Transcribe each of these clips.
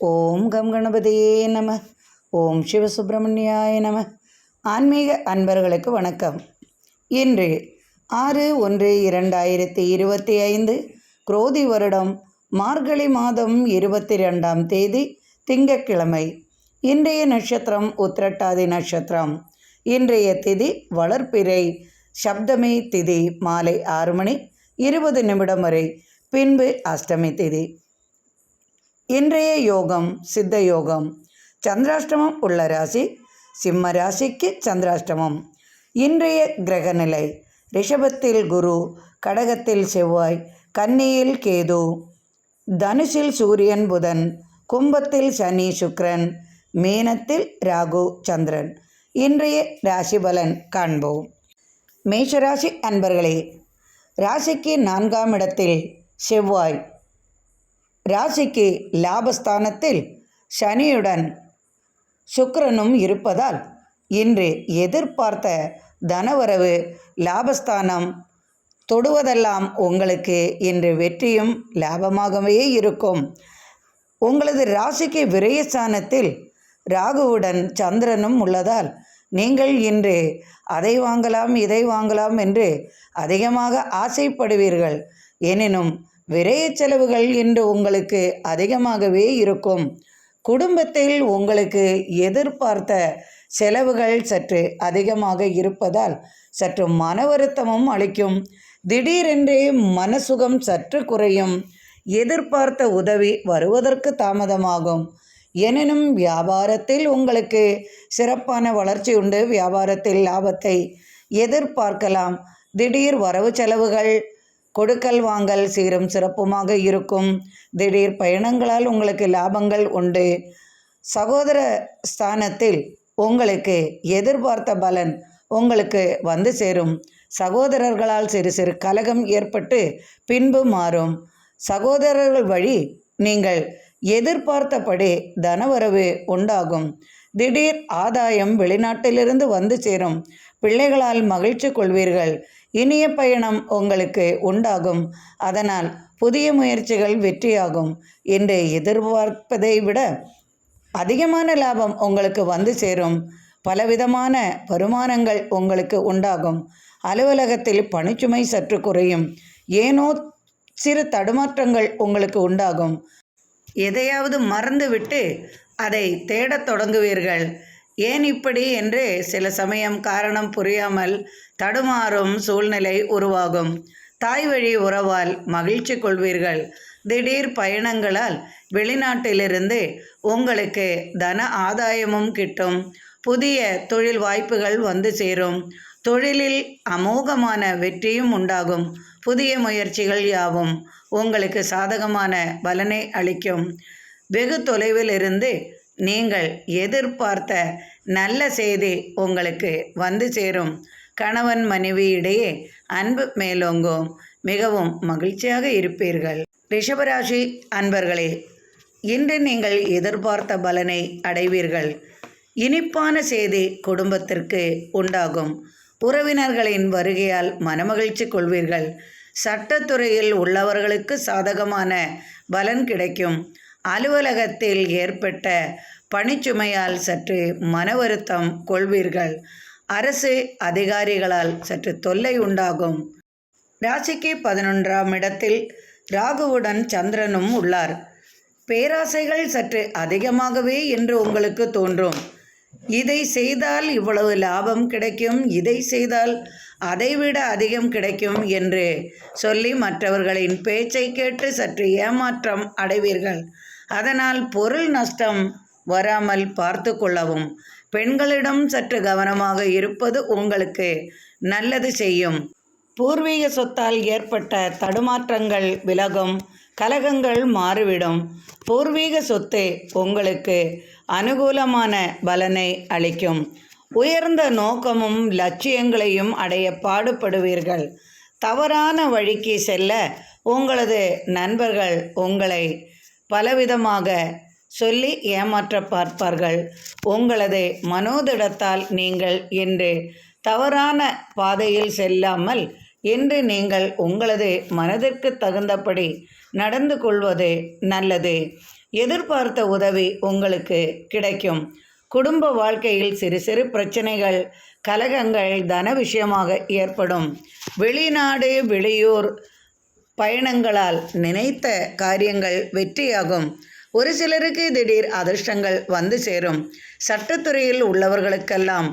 ஓம் come கணபதியே நம. ஓம் சிவசுப்பிரமணியாய நம. ஆன்மீக அன்பர்களுக்கு வணக்கம். இன்று 6/1/2025 குரோதி வருடம் மார்கழி மாதம் 22ஆம் தேதி திங்கட்கிழமை. இன்றைய நட்சத்திரம் உத்திரட்டாதி நட்சத்திரம். இன்றைய திதி வளர்பிறை. சப்தமி திதி மாலை 6 மணி 20 நிமிடம் வரை. பின்பு அஷ்டமி திதி. இன்றைய யோகம் சித்த யோகம். சந்திராஷ்டமம் உள்ள ராசி சிம்ம ராசிக்கு சந்திராஷ்டமம். இன்றைய கிரகநிலை: ரிஷபத்தில் குரு, கடகத்தில் செவ்வாய், கன்னியில் கேது, தனுஷில் சூரியன் புதன், கும்பத்தில் சனி சுக்கிரன், மீனத்தில் ராகு சந்திரன். இன்றைய ராசி பலன் காண்போம். மேஷராசி அன்பர்களே, ராசிக்கு 4ஆம் இடத்தில் செவ்வாய், ராசிக்கு லாபஸ்தானத்தில் சனியுடன் சுக்கிரனும் இருப்பதால் இன்று எதிர்பார்த்த தனவரவு, லாபஸ்தானம் தொடுவதெல்லாம் உங்களுக்கு இன்று வெற்றியும் லாபமாகவே இருக்கும். உங்களது ராசிக்கு விரயஸ்தானத்தில் ராகுவுடன் சந்திரனும் உள்ளதால் நீங்கள் இன்று அதை வாங்கலாம் இதை வாங்கலாம் என்று அதிகமாக ஆசைப்படுவீர்கள். எனினும் விரய செலவுகள் இன்று உங்களுக்கு அதிகமாகவே இருக்கும். குடும்பத்தில் உங்களுக்கு எதிர்பார்த்த செலவுகள் சற்று அதிகமாக இருப்பதால் சற்று மன வருத்தமும் அளிக்கும். திடீரென்றே மனசுகம் சற்று குறையும். எதிர்பார்த்த உதவி வருவதற்கு தாமதமாகும். எனினும் வியாபாரத்தில் உங்களுக்கு சிறப்பான வளர்ச்சி உண்டு. வியாபாரத்தில் லாபத்தை எதிர்பார்க்கலாம். திடீர் வரவு செலவுகள், கொடுக்கல் வாங்கல் சீரும் சிறப்புமாக இருக்கும். திடீர் பயணங்களால் உங்களுக்கு லாபங்கள் உண்டு. சகோதர ஸ்தானத்தில் உங்களுக்கு எதிர்பார்த்த பலன் உங்களுக்கு வந்து சேரும். சகோதரர்களால் சிறு சிறு கலகம் ஏற்பட்டு பின்பு மாறும். சகோதரர்கள் வழி நீங்கள் எதிர்பார்த்தபடி தனவரவு உண்டாகும். திடீர் ஆதாயம் வெளிநாட்டிலிருந்து வந்து சேரும். பிள்ளைகளால் மகிழ்ச்சி கொள்வீர்கள். இனிய பயணம் உங்களுக்கு உண்டாகும். அதனால் புதிய முயற்சிகள் வெற்றியாகும். இன்று எதிர்பார்ப்பதை விட அதிகமான லாபம் உங்களுக்கு வந்து சேரும். பலவிதமான வருமானங்கள் உங்களுக்கு உண்டாகும். அலுவலகத்தில் பணிச்சுமை சற்று குறையும். ஏனோ சிறு தடுமாற்றங்கள் உங்களுக்கு உண்டாகும். எதையாவது மறந்துவிட்டு அதை தேடத் தொடங்குவீர்கள். ஏன் இப்படி என்று சில சமயம் காரணம் புரியாமல் தடுமாறும் சூழ்நிலை உருவாகும். தாய் வழி உறவால் மகிழ்ச்சி கொள்வீர்கள். திடீர் பயணங்களால் வெளிநாட்டிலிருந்து உங்களுக்கு தன ஆதாயமும் கிட்டும். புதிய தொழில் வாய்ப்புகள் வந்து சேரும். தொழிலில் அமோகமான வெற்றியும் உண்டாகும். புதிய முயற்சிகள் யாவும் உங்களுக்கு சாதகமான பலனை அளிக்கும். வெகு தொலைவில் இருந்து நீங்கள் எதிர்பார்த்த நல்ல செய்தி உங்களுக்கு வந்து சேரும். கணவன் மனைவி இடையே அன்பு மேலோங்கும். மிகவும் மகிழ்ச்சியாக இருப்பீர்கள். ரிஷபராசி அன்பர்களே, இன்று நீங்கள் எதிர்பார்த்த பலனை அடைவீர்கள். இனிப்பான செய்தி குடும்பத்திற்கு உண்டாகும். உறவினர்களின் வருகையால் மனமகிழ்ச்சி கொள்வீர்கள். சட்டத்துறையில் உள்ளவர்களுக்கு சாதகமான பலன் கிடைக்கும். அலுவலகத்தில் ஏற்பட்ட பணிச்சுமையால் சற்று மன வருத்தம் கொள்வீர்கள். அரசு அதிகாரிகளால் சற்று தொல்லை உண்டாகும். ராசிக்கு 11ஆம் இடத்தில் ராகுவுடன் சந்திரனும் உள்ளார். பேராசைகள் சற்று அதிகமாகவே என்று உங்களுக்கு தோன்றும். இதை செய்தால் இவ்வளவு லாபம் கிடைக்கும், இதை செய்தால் அதைவிட அதிகம் கிடைக்கும் என்று சொல்லி மற்றவர்களின் பேச்சை கேட்டு சற்று ஏமாற்றம் அடைவீர்கள். அதனால் பொருள் நஷ்டம் வராமல் பார்த்து கொள்ளவும். பெண்களிடம் சற்று கவனமாக இருப்பது உங்களுக்கு நல்லது செய்யும். பூர்வீக சொத்தால் ஏற்பட்ட தடுமாற்றங்கள் விலகும். கலகங்கள் மாறிவிடும். பூர்வீக சொத்து உங்களுக்கு அனுகூலமான பலனை அளிக்கும். உயர்ந்த நோக்கமும் லட்சியங்களையும் அடைய பாடுபடுவீர்கள். தவறான வழிக்கு செல்ல உங்களது நண்பர்கள் உங்களை பலவிதமாக சொல்லி ஏமாற்ற பார்ப்பார்கள். உங்களது மனோதிடத்தால் நீங்கள் இன்று தவறான பாதையில் செல்லாமல் இன்று நீங்கள் உங்களது மனதிற்கு தகுந்தபடி நடந்து கொள்வது நல்லது. எதிர்பார்த்த உதவி உங்களுக்கு கிடைக்கும். குடும்ப வாழ்க்கையில் சிறு சிறு பிரச்சனைகள், கலகங்கள் தன விஷயமாக ஏற்படும். வெளிநாடு வெளியூர் பயணங்களால் நினைத்த காரியங்கள் வெற்றியாகும். ஒரு சிலருக்கு திடீர் அதிர்ஷ்டங்கள் வந்து சேரும். சட்டத்துறையில் உள்ளவர்களுக்கெல்லாம்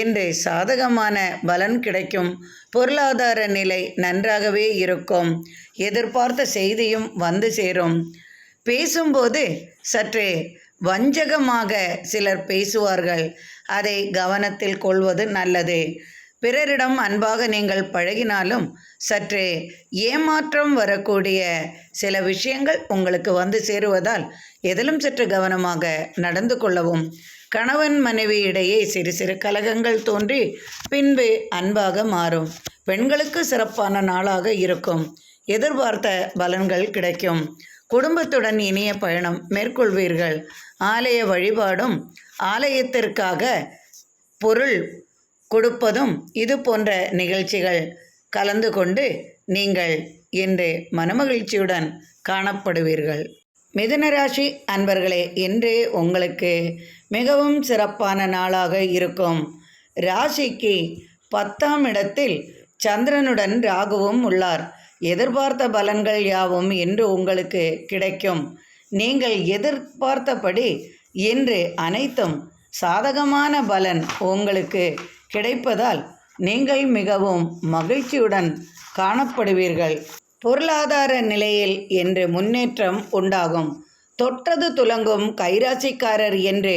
இன்று சாதகமான பலன் கிடைக்கும். பொருளாதார நிலை நன்றாகவே இருக்கும். எதிர்பார்த்த செய்தியும் வந்து சேரும். பேசும்போது சற்றே வஞ்சகமாக சிலர் பேசுவார்கள். அதை கவனத்தில் கொள்வது நல்லது. பிறரிடம் அன்பாக நீங்கள் பழகினாலும் சற்றே ஏமாற்றம் வரக்கூடிய சில விஷயங்கள் உங்களுக்கு வந்து சேருவதால் எதிலும் சற்று கவனமாக நடந்து கொள்ளவும். கணவன் மனைவி இடையே சிறு சிறு கலகங்கள் தோன்றி பின்பு அன்பாக மாறும். பெண்களுக்கு சிறப்பான நாளாக இருக்கும். எதிர்பார்த்த பலன்கள் கிடைக்கும். குடும்பத்துடன் இனிய பயணம் மேற்கொள்வீர்கள். ஆலய வழிபாடும் ஆலயத்திற்காக பொருள் கொடுப்பதும் இது போன்ற நிகழ்ச்சிகள் கலந்து கொண்டு நீங்கள் இன்று மனமகிழ்ச்சியுடன் காணப்படுவீர்கள். மிதுனராசி அன்பர்களே, இன்று உங்களுக்கு மிகவும் சிறப்பான நாளாக இருக்கும். ராசிக்கு 10ஆம் இடத்தில் சந்திரனுடன் ராகுவும் உள்ளார். எதிர்பார்த்த பலன்கள் யாவும் இன்று உங்களுக்கு கிடைக்கும். நீங்கள் எதிர்பார்த்தபடி இன்று அனைத்தும் சாதகமான பலன் உங்களுக்கு கிடைப்பதால் நீங்கள் மிகவும் மகிழ்ச்சியுடன் காணப்படுவீர்கள். பொருளாதார நிலையில் இன்று முன்னேற்றம் உண்டாகும். தொட்டது துலங்கும் கைராசிக்காரர் என்று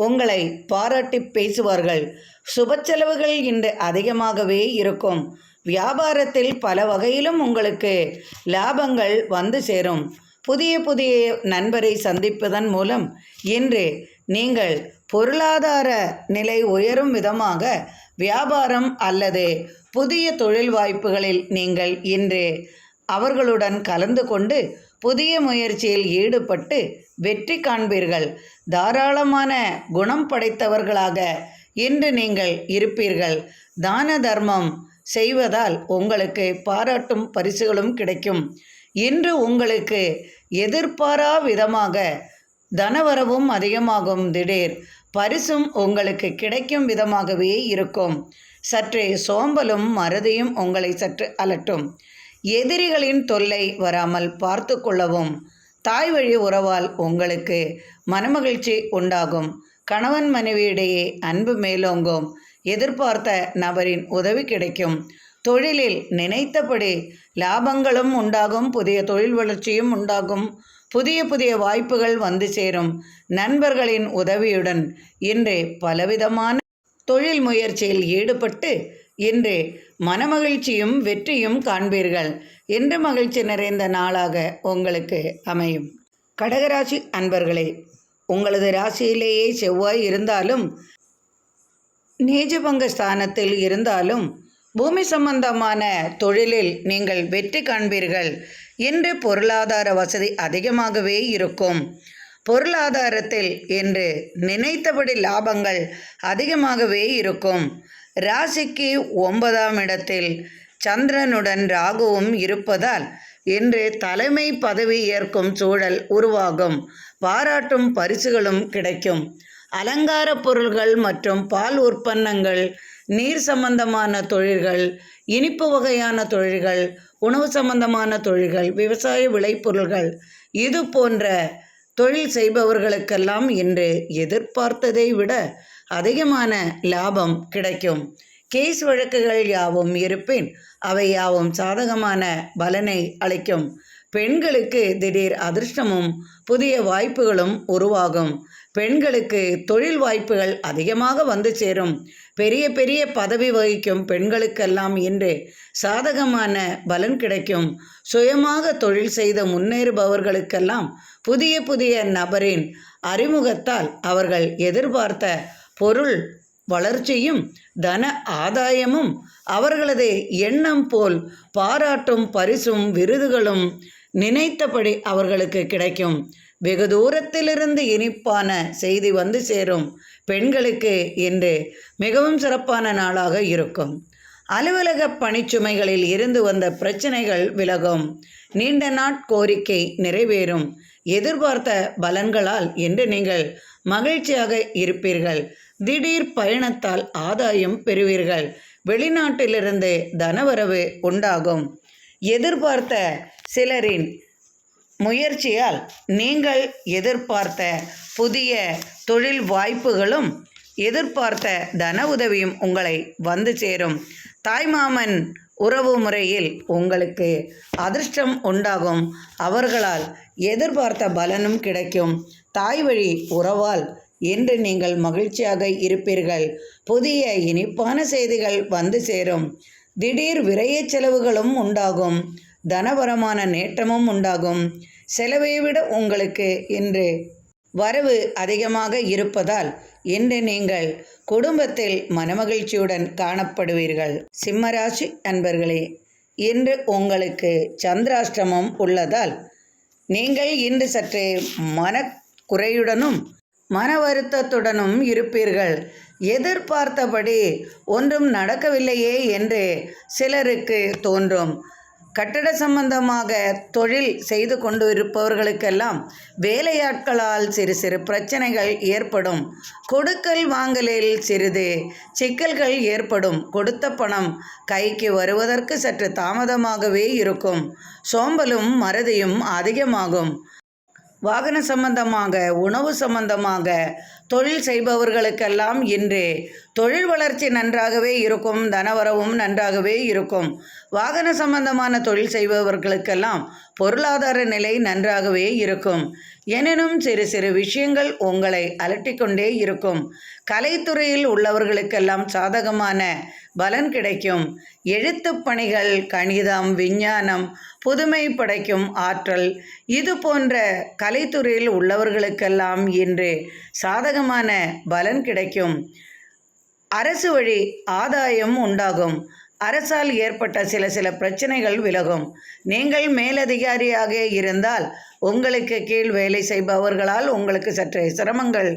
உங்களை பாராட்டி பேசுவார்கள். சுப செலவுகள் இன்று அதிகமாகவே இருக்கும். வியாபாரத்தில் பல வகையிலும் உங்களுக்கு லாபங்கள் வந்து சேரும். புதிய புதிய நண்பரை சந்திப்பதன் மூலம் இன்று நீங்கள் பொருளாதார நிலை உயரும் விதமாக வியாபாரம் அல்லது புதிய தொழில் வாய்ப்புகளில் நீங்கள் இன்று அவர்களுடன் கலந்து கொண்டு புதிய முயற்சியில் ஈடுபட்டு வெற்றி காண்பீர்கள். தாராளமான குணம் படைத்தவர்களாக இன்று நீங்கள் இருப்பீர்கள். தான தர்மம் செய்வதால் உங்களுக்கு பாராட்டும் பரிசுகளும் கிடைக்கும். இன்று உங்களுக்கு எதிர்பாரா விதமாக தனவரவும் அதிகமாகும். திடீர் பரிசும் உங்களுக்கு கிடைக்கும் விதமாகவே இருக்கும். சற்றே சோம்பலும் மறதியும் உங்களை சற்று அலட்டும். எதிரிகளின் தொல்லை வராமல் பார்த்து கொள்ளவும். தாய் வழி உறவால் உங்களுக்கு மனமகிழ்ச்சி உண்டாகும். கணவன் மனைவியிடையே அன்பு மேலோங்கும். எதிர்பார்த்த நபரின் உதவி கிடைக்கும். தொழிலில் நினைத்தபடி லாபங்களும் உண்டாகும். புதிய தொழில் வளர்ச்சியும் உண்டாகும். புதிய புதிய வாய்ப்புகள் வந்து சேரும். நண்பர்களின் உதவியுடன் இன்று பலவிதமான தொழில் முயற்சியில் ஈடுபட்டு இன்று மனமகிழ்ச்சியும் வெற்றியும் காண்பீர்கள். இன்று மகிழ்ச்சி நிறைந்த நாளாக உங்களுக்கு அமையும். கடகராசி அன்பர்களே, உங்களது ராசியிலேயே செவ்வாய் இருந்தாலும் நீஜபங்க ஸ்தானத்தில் இருந்தாலும் பூமி சம்பந்தமான தொழிலில் நீங்கள் வெற்றி காண்பீர்கள். இன்று பொருளாதார வசதி அதிகமாகவே இருக்கும். பொருளாதாரத்தில் இன்று நினைத்தபடி லாபங்கள் அதிகமாகவே இருக்கும். ராசிக்கு 9ஆம் இடத்தில் சந்திரனுடன் ராகுவும் இருப்பதால் இன்று தலைமை பதவி ஏற்கும் சூழல் உருவாகும். பாராட்டும் பரிசுகளும் கிடைக்கும். அலங்கார பொருள்கள் மற்றும் பால் உற்பன்னங்கள், நீர் சம்பந்தமான தொழில்கள், இனிப்பு வகையான தொழில்கள், உணவு சம்பந்தமான தொழில்கள், விவசாய விளைபொருள்கள் இது போன்ற தொழில் செய்பவர்களுக்கெல்லாம் இன்று எதிர்பார்த்ததை விட அதிகமான லாபம் கிடைக்கும். கேஸ் வழக்குகள் யாவும் இருப்பின் அவை யாவும் சாதகமான பலனை அளிக்கும். பெண்களுக்கு திடீர் அதிர்ஷ்டமும் புதிய வாய்ப்புகளும் உருவாகும். பெண்களுக்கு தொழில் வாய்ப்புகள் அதிகமாக வந்து சேரும். பெரிய பெரிய பதவி வகிக்கும் பெண்களுக்கெல்லாம் இன்று சாதகமான பலன் கிடைக்கும். சுயமாக தொழில் செய்து முன்னேறுபவர்களுக்கெல்லாம் புதிய புதிய நபரின் அறிமுகத்தால் அவர்கள் எதிர்பார்த்த பொருள் வளர்ச்சியும் தன ஆதாயமும் அவர்களது எண்ணம் போல் பாராட்டும் பரிசும் விருதுகளும் நினைத்தபடி அவர்களுக்கு கிடைக்கும். வெகு தூரத்திலிருந்து இனிப்பான செய்தி வந்து சேரும். பெண்களுக்கு இன்று மிகவும் சிறப்பான நாளாக இருக்கும். அலுவலக பணிச்சுமைகளில் இருந்து வந்த பிரச்சனைகள் விலகும். நீண்ட நாட் கோரிக்கை நிறைவேறும். எதிர்பார்த்த பலன்களால் இன்று நீங்கள் மகிழ்ச்சியாக இருப்பீர்கள். திடீர் பயணத்தால் ஆதாயம் பெறுவீர்கள். வெளிநாட்டிலிருந்து தனவரவு உண்டாகும். எதிர்பார்த்த சிலரின் முயற்சியால் நீங்கள் எதிர்பார்த்த புதிய தொழில் வாய்ப்புகளும் எதிர்பார்த்த தன உதவியும் உங்களை வந்து சேரும். தாய்மாமன் உறவு முறையில் உங்களுக்கு அதிர்ஷ்டம் உண்டாகும். அவர்களால் எதிர்பார்த்த பலனும் கிடைக்கும். தாய் வழி உறவால் இன்று நீங்கள் மகிழ்ச்சியாக இருப்பீர்கள். புதிய இனிப்பான செய்திகள் வந்து சேரும். திடீர் விரய செலவுகளும் உண்டாகும். தனவரமான நேட்டமும் உண்டாகும். செலவை விட உங்களுக்கு இன்று வரவு அதிகமாக இருப்பதால் இன்று நீங்கள் குடும்பத்தில் மனமகிழ்ச்சியுடன் காணப்படுவீர்கள். சிம்மராசி அன்பர்களே, இன்று உங்களுக்கு சந்திராஷ்டமம் உள்ளதால் நீங்கள் இன்று சற்றே மனக்குறையுடனும் மன வருத்தத்துடனும் இருப்பீர்கள். எதிர்பார்த்தபடி ஒன்றும் நடக்கவில்லையே என்று சிலருக்கு தோன்றும். கட்டட சம்பந்தமாக தொழில் செய்து கொண்டு இருப்பவர்களுக்கெல்லாம் வேலையாட்களால் சிறு சிறு பிரச்சனைகள் ஏற்படும். கொடுக்கல் வாங்கலில் சிறிது சிக்கல்கள் ஏற்படும். கொடுத்த பணம் கைக்கு வருவதற்கு சற்று தாமதமாகவே இருக்கும். சோம்பலும் மறதியும் அதிகமாகும். வாகன சம்பந்தமாக உணவு சம்பந்தமாக தொழில் செய்பவர்களுக்கெல்லாம் இன்று தொழில் வளர்ச்சி நன்றாகவே இருக்கும். தனவரவும் நன்றாகவே இருக்கும். வாகன சம்பந்தமான தொழில் செய்பவர்களுக்கெல்லாம் பொருளாதார நிலை நன்றாகவே இருக்கும். எனினும் சிறு சிறு விஷயங்கள் உங்களை அலட்டிக்கொண்டே இருக்கும். கலைத்துறையில் உள்ளவர்களுக்கெல்லாம் சாதகமான பலன் கிடைக்கும். எழுத்து பணிகள், கணிதம், விஞ்ஞானம், புதுமை படைக்கும் ஆற்றல், இது போன்ற கலைத்துறையில் உள்ளவர்களுக்கெல்லாம் இன்று சாதகமான பலன் கிடைக்கும். அரசு வழி ஆதாயம் உண்டாகும். அரசால் ஏற்பட்ட சில பிரச்சனைகள் விலகும். நீங்கள் மேலதிகாரியாக இருந்தால் உங்களுக்கு கீழ் வேலை செய்பவர்களால் உங்களுக்கு சற்று சிரமங்கள்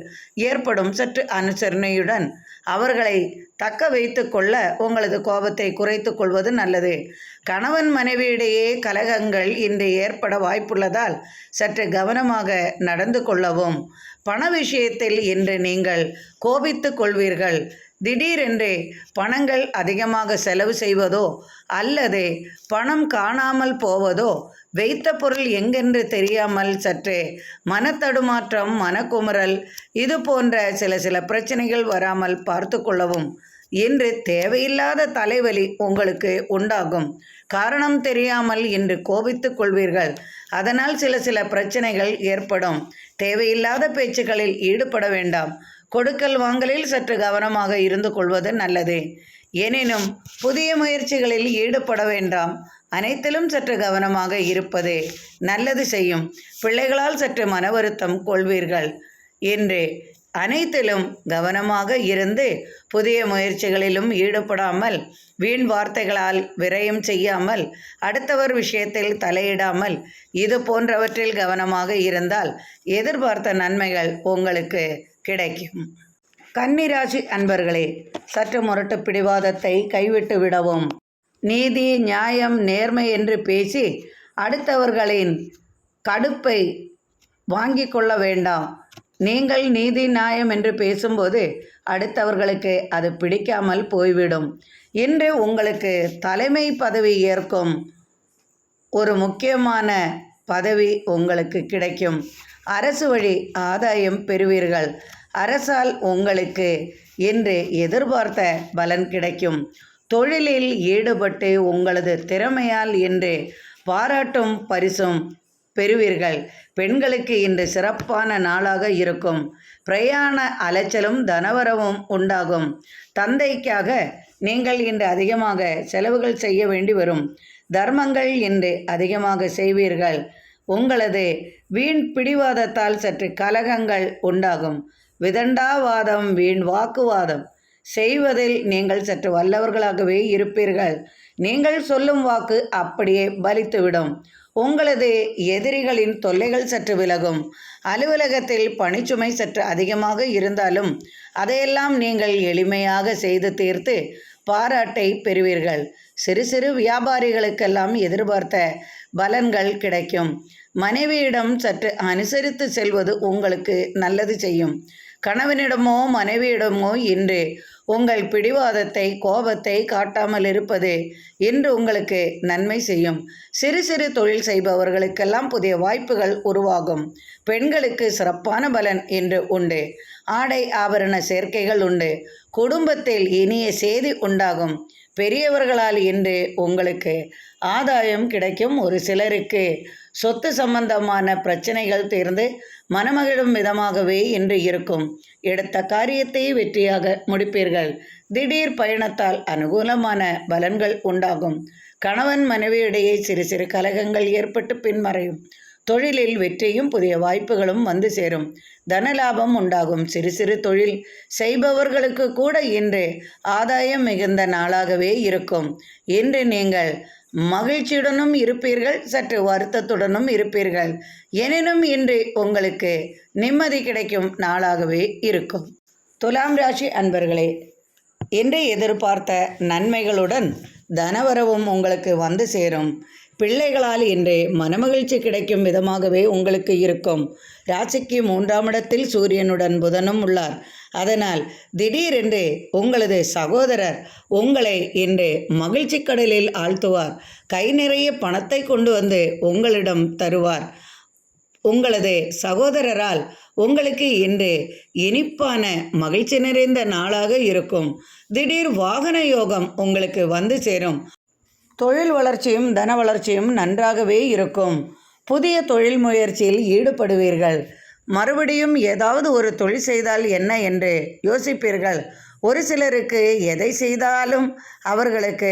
ஏற்படும். சற்று அனுசரணையுடன் அவர்களை தக்க வைத்து கொள்ள உங்களது கோபத்தை குறைத்து கொள்வது நல்லது. கணவன் மனைவியிடையே கலகங்கள் இன்று ஏற்பட வாய்ப்புள்ளதால் சற்று கவனமாக நடந்து கொள்ளவும். பண விஷயத்தில் இன்று நீங்கள் கோபித்து கொள்வீர்கள். திடீரென்று பணங்கள் அதிகமாக செலவு செய்வதோ அல்லது பணம் காணாமல் போவதோ, வைத்த பொருள் எங்கென்று தெரியாமல் சற்றே மனத்தடுமாற்றம், மனக்குமுறல், இது போன்ற சில பிரச்சனைகள் வராமல் பார்த்து கொள்ளவும். இன்று தேவையில்லாத தலைவலி உங்களுக்கு உண்டாகும். காரணம் தெரியாமல் இன்று கோபித்து கொள்வீர்கள். அதனால் சில பிரச்சனைகள் ஏற்படும். தேவையில்லாத பேச்சுக்களில் ஈடுபட வேண்டாம். கொடுக்கல் வாங்கலில் சற்று கவனமாக இருந்து கொள்வது நல்லது. எனினும் புதிய முயற்சிகளில் ஈடுபட வேண்டாம். அனைத்திலும் சற்று கவனமாக இருப்பது நல்லது செய்யும். பிள்ளைகளால் சற்று மன வருத்தம் கொள்வீர்கள். என்று அனைத்திலும் கவனமாக இருந்து புதிய முயற்சிகளிலும் ஈடுபடாமல், வீண் வார்த்தைகளால் விரயம் செய்யாமல், அடுத்தவர் விஷயத்தில் தலையிடாமல், இது போன்றவற்றில் கவனமாக இருந்தால் எதிர்பார்த்த நன்மைகள் உங்களுக்கு கிடைக்கும். கன்னிராசி அன்பர்களே, சற்று முரட்டு பிடிவாதத்தை கைவிட்டு விடவும். நீதி, நியாயம், நேர்மை என்று பேசி அடுத்தவர்களின் கடுப்பை வாங்கி கொள்ள வேண்டாம். நீங்கள் நீதி நியாயம் என்று பேசும்போது அடுத்தவர்களுக்கு அது பிடிக்காமல் போய்விடும். இன்று உங்களுக்கு தலைமை பதவி ஏற்கும் ஒரு முக்கியமான பதவி உங்களுக்கு கிடைக்கும். அரசு வழி ஆதாயம் பெறுவீர்கள். அரசால் உங்களுக்கு இன்று எதிர்பார்த்த பலன் கிடைக்கும். தொழிலில் ஈடுபட்டு உங்களது திறமையால் இன்று பாராட்டும் பரிசும் பெறுவீர்கள். பெண்களுக்கு இன்று சிறப்பான நாளாக இருக்கும். பிரயாண அலைச்சலும் தனவரவும் உண்டாகும். தந்தைக்காக நீங்கள் இன்று அதிகமாக செலவுகள் செய்ய வேண்டி வரும். தர்மங்கள் இன்று அதிகமாக செய்வீர்கள். உங்களது வீண் பிடிவாதத்தால் சற்று கலகங்கள் உண்டாகும். விதண்டாவாதம், வீண் வாக்குவாதம் செய்வதில் நீங்கள் சற்று வல்லவர்களாகவே இருப்பீர்கள். நீங்கள் சொல்லும் வாக்கு அப்படியே பலித்துவிடும். உங்களது எதிரிகளின் தொல்லைகள் சற்று விலகும். அலுவலகத்தில் பணிச்சுமை சற்று அதிகமாக இருந்தாலும் அதையெல்லாம் நீங்கள் எளிமையாக செய்து தீர்த்து பாராட்டை பெறுவீர்கள். சிறு சிறு வியாபாரிகளுக்கெல்லாம் எதிர்பார்த்த பலன்கள் கிடைக்கும். மனைவியிடம் சற்று அனுசரித்து செல்வது உங்களுக்கு நல்லது செய்யும். கணவனிடமோ மனைவியிடமோ இன்று உங்கள் பிடிவாதத்தை கோபத்தை காட்டாமல் இருப்பது இன்று உங்களுக்கு நன்மை செய்யும். சிறு சிறு தொழில் செய்பவர்களுக்கெல்லாம் புதிய வாய்ப்புகள் உருவாகும். பெண்களுக்கு சிறப்பான பலன் இன்று உண்டு. ஆடை ஆபரண சேர்க்கைகள் உண்டு. குடும்பத்தில் இனிய செய்தி உண்டாகும். பெரியவர்களால் இன்று உங்களுக்கு ஆதாயம் கிடைக்கும். ஒரு சிலருக்கு சொத்து சம்பந்தமான பிரச்சனைகள் தீர்ந்து மனமகிழும் விதமாகவே இன்று இருக்கும். எடுத்த காரியத்தை வெற்றியாக முடிப்பீர்கள். திடீர் பயணத்தால் அனுகூலமான பலன்கள் உண்டாகும். கணவன் மனைவியிடையே சிறு சிறு கலகங்கள் ஏற்பட்டு பின்மறையும். தொழிலில் வெற்றியும் புதிய வாய்ப்புகளும் வந்து சேரும். தனலாபம் உண்டாகும். சிறு சிறு தொழில் செய்பவர்களுக்கு கூட இன்று ஆதாயம் மிகுந்த நாளாகவே இருக்கும். இன்று நீங்கள் மகிழ்ச்சியுடனும் இருப்பீர்கள், சற்று வருத்தத்துடனும் இருப்பீர்கள். எனினும் இன்று உங்களுக்கு நிம்மதி கிடைக்கும் நாளாகவே இருக்கும். துலாம் ராசி அன்பர்களே, இன்று எதிர்பார்த்த நன்மைகளுடன் தனவரவும் உங்களுக்கு வந்து சேரும். பிள்ளைகளால் இன்று மனமகிழ்ச்சி கிடைக்கும் விதமாகவே உங்களுக்கு இருக்கும். ராசிக்கு 3ஆம் இடத்தில் சூரியனுடன் புதனும் உள்ளார். அதனால் திடீரென்று உங்களது சகோதரர் உங்களை இன்று மகிழ்ச்சி கடலில் ஆழ்த்துவார். கை நிறைய பணத்தை கொண்டு வந்து உங்களிடம் தருவார். உங்களது சகோதரரால் உங்களுக்கு இன்று இனிப்பான மகிழ்ச்சி நிறைந்த நாளாக இருக்கும். திடீர் வாகன யோகம் உங்களுக்கு வந்து சேரும். தொழில் வளர்ச்சியும் தன வளர்ச்சியும் நன்றாகவே இருக்கும். புதிய தொழில் முயற்சியில் ஈடுபடுவீர்கள். மறுபடியும் ஏதாவது ஒரு தொழில் செய்தால் என்ன என்று யோசிப்பீர்கள். ஒரு சிலருக்கு எதை செய்தாலும் அவர்களுக்கு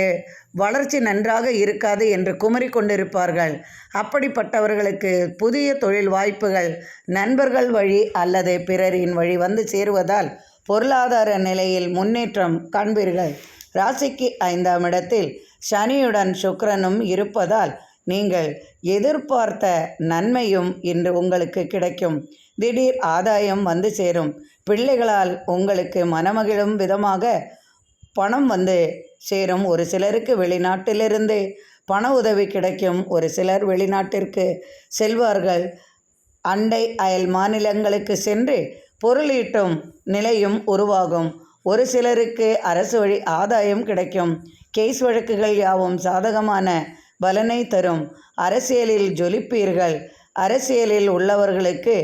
வளர்ச்சி நன்றாக இருக்காது என்று குமரி கொண்டிருப்பார்கள். அப்படிப்பட்டவர்களுக்கு புதிய தொழில் வாய்ப்புகள் நண்பர்கள் வழி அல்லது பிறரின் வழி வந்து சேருவதால் பொருளாதார நிலையில் முன்னேற்றம் காண்பீர்கள். ராசிக்கு 5ஆம் இடத்தில் சனியுடன் சுக்கிரனும் இருப்பதால் நீங்கள் எதிர்பார்த்த நன்மையும் இன்று உங்களுக்கு கிடைக்கும். திடீர் ஆதாயம் வந்து சேரும். பிள்ளைகளால் உங்களுக்கு மனமகிழும் விதமாக பணம் வந்து சேரும். ஒரு சிலருக்கு வெளிநாட்டிலிருந்து பண உதவி கிடைக்கும். ஒரு சிலர் வெளிநாட்டிற்கு செல்வார்கள். அண்டை அயல் மாநிலங்களுக்கு சென்று பொருளீட்டும் நிலையும் உருவாகும். ஒரு சிலருக்கு அரசு வழி ஆதாயம் கிடைக்கும். கேஸ் வழக்குகள் யாவும் சாதகமான பலனை தரும். அரசியலில் ஜொலிப்பீர்கள். அரசியலில் உள்ளவர்களுக்கு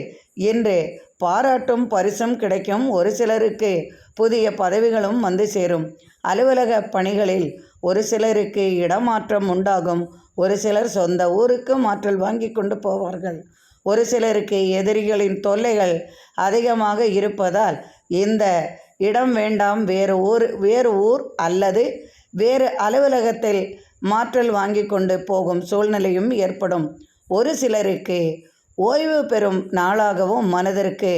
இன்று பாராட்டும் பரிசும் கிடைக்கும். ஒரு சிலருக்கு புதிய பதவிகளும் வந்து சேரும். அலுவலக பணிகளில் ஒரு சிலருக்கு இடமாற்றம் உண்டாகும். ஒரு சிலர் சொந்த ஊருக்கு மாற்றல் வாங்கி கொண்டு போவார்கள். ஒரு சிலருக்கு எதிரிகளின் தொல்லைகள் அதிகமாக இருப்பதால் இந்த இடம் வேண்டாம், வேறு ஊர் அல்லது வேறு அலுவலகத்தில் மாற்றல் வாங்கி கொண்டு போகும் சூழ்நிலையும் ஏற்படும். ஒரு சிலருக்கு ஓய்வு பெறும் நாளாகவும் மனதிற்கு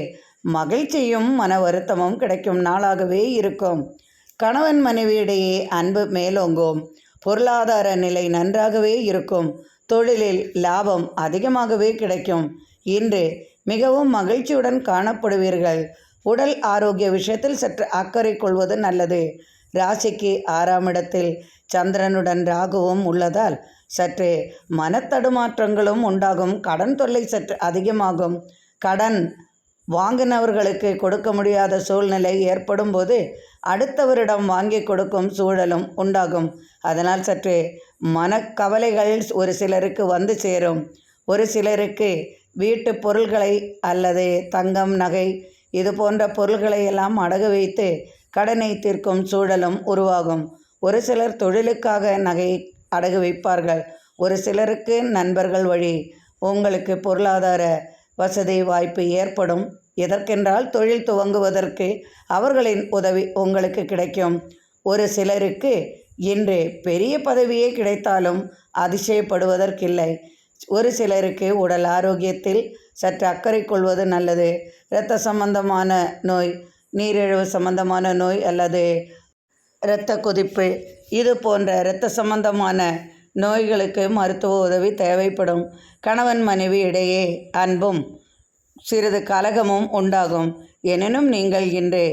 மகிழ்ச்சியும் மன வருத்தமும் கிடைக்கும் நாளாகவே இருக்கும். கணவன் மனைவியிடையே அன்பு மேலோங்கும். பொருளாதார நிலை நன்றாகவே இருக்கும். தொழிலில் லாபம் அதிகமாகவே கிடைக்கும். இன்று மிகவும் மகிழ்ச்சியுடன் காணப்படுவீர்கள். உடல் ஆரோக்கிய விஷயத்தில் சற்று அக்கறை கொள்வது நல்லது. ராசிக்கு 6ஆம் இடத்தில் சந்திரனுடன் ராகுவும் உள்ளதால் சற்று மனத்தடுமாற்றங்களும் உண்டாகும். கடன் தொல்லை சற்று அதிகமாகும். கடன் வாங்கினவர்களுக்கு கொடுக்க முடியாத சூழ்நிலை ஏற்படும் போது அடுத்தவரிடம் வாங்கி கொடுக்கும் சூழலும் உண்டாகும். அதனால் சற்று மனக்கவலைகள் ஒரு சிலருக்கு வந்து சேரும். ஒரு சிலருக்கு வீட்டு பொருள்களை அல்லது தங்கம் நகை இது போன்ற பொருள்களை எல்லாம் அடகு வைத்து கடனை தீர்க்கும் சூழலும் உருவாகும். ஒரு சிலர் தொழிலுக்காக நகை அடகு வைப்பார்கள். ஒரு சிலருக்கு நண்பர்கள் வழி உங்களுக்கு பொருளாதார வசதி வாய்ப்பு ஏற்படும். எதற்கென்றால் தொழில் துவங்குவதற்கு அவர்களின் உதவி உங்களுக்கு கிடைக்கும். ஒரு சிலருக்கு இன்று பெரிய பதவியே கிடைத்தாலும் அதிசயப்படுவதற்கில்லை. ஒரு சிலருக்கு உடல் ஆரோக்கியத்தில் சற்று அக்கறை கொள்வது நல்லது. இரத்த சம்பந்தமான நோய், நீரிழிவு சம்பந்தமான நோய் அல்லது இரத்த கொதிப்பு இது போன்ற இரத்த சம்பந்தமான நோய்களுக்கு மருத்துவ உதவி தேவைப்படும். கணவன் மனைவி இடையே அன்பும் சிறிது கலகமும் உண்டாகும். எனினும் நீங்கள் இன்று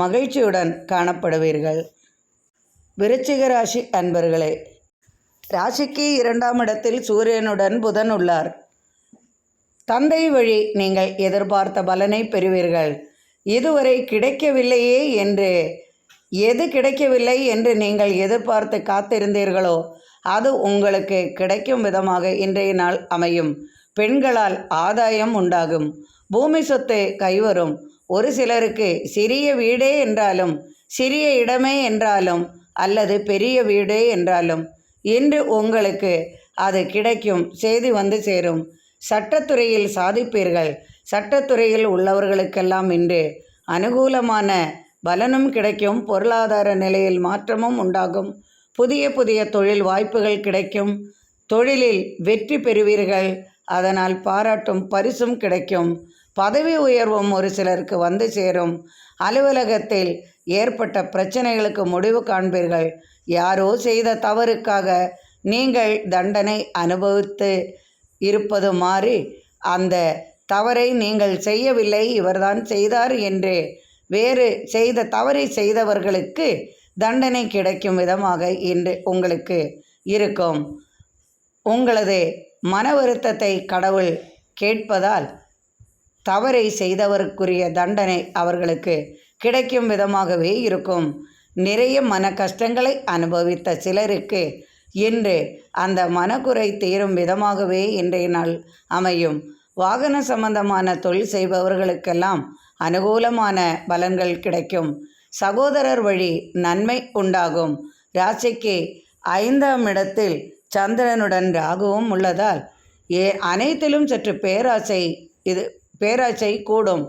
மகிழ்ச்சியுடன் காணப்படுவீர்கள். விருச்சிக ராசி அன்பர்களே, ராசிக்கு 2ஆம் இடத்தில் சூரியனுடன் புதன் உள்ளார். தந்தை வழி நீங்கள் எதிர்பார்த்த பலனை பெறுவீர்கள். இதுவரை கிடைக்கவில்லையே என்று எது கிடைக்கவில்லை என்று நீங்கள் எதிர்பார்த்து காத்திருந்தீர்களோ அது உங்களுக்கு கிடைக்கும் விதமாக இன்றைய நாள் அமையும். பெண்களால் ஆதாயம் உண்டாகும். பூமி சொத்து கைவரும். ஒரு சிலருக்கு சிறிய வீடே என்றாலும், சிறிய இடமே என்றாலும், அல்லது பெரிய வீடே என்றாலும் இன்று உங்களுக்கு அது கிடைக்கும் செய்தி வந்து சேரும். சட்டத்துறையில் சாதிப்பீர்கள். சட்டத்துறையில் உள்ளவர்களுக்கெல்லாம் இன்று அனுகூலமான பலனும் கிடைக்கும். பொருளாதார நிலையில் மாற்றமும் உண்டாகும். புதிய புதிய தொழில் வாய்ப்புகள் கிடைக்கும். தொழிலில் வெற்றி பெறுவீர்கள். அதனால் பாராட்டும் பரிசும் கிடைக்கும். பதவி உயர்வும் ஒரு சிலருக்கு வந்து சேரும். அலுவலகத்தில் ஏற்பட்ட பிரச்சனைகளுக்கு முடிவு காண்பீர்கள். யாரோ செய்த தவறுக்காக நீங்கள் தண்டனை அனுபவித்து இருப்பது மாறி அந்த தவறை நீங்கள் செய்யவில்லை, இவர்தான் செய்தார் என்று வேறு தவறை செய்தவர்களுக்கு தண்டனை கிடைக்கும் விதமாக இன்று உங்களுக்கு இருக்கும். உங்களது மன வருத்தத்தை கடவுள் கேட்பதால் தவறை செய்தவருக்குரிய தண்டனை அவர்களுக்கு கிடைக்கும் விதமாகவே இருக்கும். நிறைய மன கஷ்டங்களை அனுபவித்த சிலருக்கு இன்று அந்த மனக்குறை தீரும் விதமாகவே இன்றைய நாள் அமையும். வாகன சம்பந்தமான தொழில் செய்பவர்களுக்கெல்லாம் அனுகூலமான பலன்கள் கிடைக்கும். சகோதரர் வழி நன்மை உண்டாகும். ராசிக்கு 5ஆம் இடத்தில் சந்திரனுடன் ராகுவும் உள்ளதால் அனைத்திலும் சற்று பேராசை கூடும்.